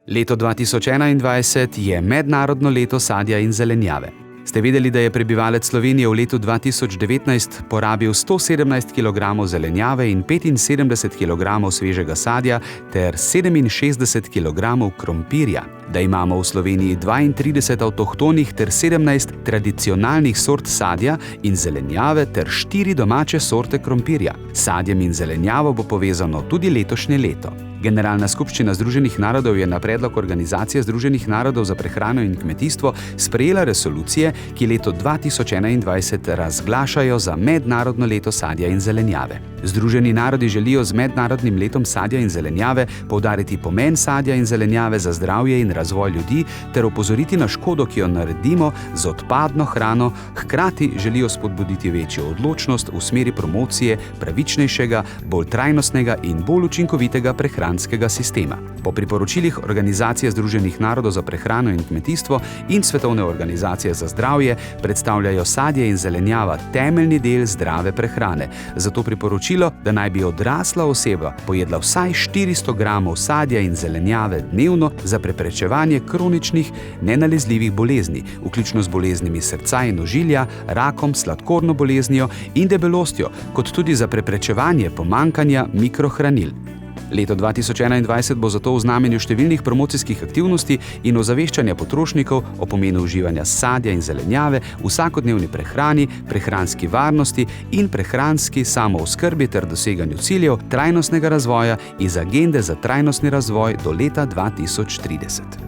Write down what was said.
Leto 2021 je mednarodno leto sadja in zelenjave. Ste vedeli, da je prebivalec Slovenije v letu 2019 porabil 117 kg zelenjave in 75 kg svežega sadja ter 67 kg krompirja? Da imamo v Sloveniji 32 avtohtonih ter 17 tradicionalnih sort sadja in zelenjave ter 4 domače sorte krompirja. S sadjem in zelenjavo bo povezano tudi letošnje leto. Generalna skupščina Združenih narodov je na predlog Organizacije Združenih narodov za prehrano in kmetijstvo sprejela resolucije, ki leto 2021 razglašajo za mednarodno leto sadja in zelenjave. Združeni narodi želijo z mednarodnim letom sadja in zelenjave poudariti pomen sadja in zelenjave za zdravje in razvoj ljudi ter opozoriti na škodo, ki jo naredimo z odpadno hrano, hkrati želijo spodbuditi večjo odločnost v smeri promocije pravičnejšega, bolj trajnostnega in bolj učinkovitega prehranskega sistema. Po priporočilih Organizacije Združenih narodov za prehrano in kmetijstvo in Svetovne organizacije za zdravje predstavljajo sadje in zelenjava temeljni del zdrave prehrane. Zato priporočilo, da naj bi odrasla oseba pojedla vsaj 400 gramov sadja in zelenjave dnevno za preprečevanje kroničnih nenalezljivih bolezni, vključno z boleznimi srca in ožilja, rakom, sladkorno boleznijo in debelostjo, kot tudi za preprečevanje pomanjkanja mikrohranil. Leto 2021 bo zato v znamenju številnih promocijskih aktivnosti in ozaveščanja potrošnikov o pomenu uživanja sadja in zelenjave v vsakodnevni prehrani, prehranski varnosti in prehranski samooskrbi ter doseganju ciljev trajnostnega razvoja iz agende za trajnostni razvoj do leta 2030.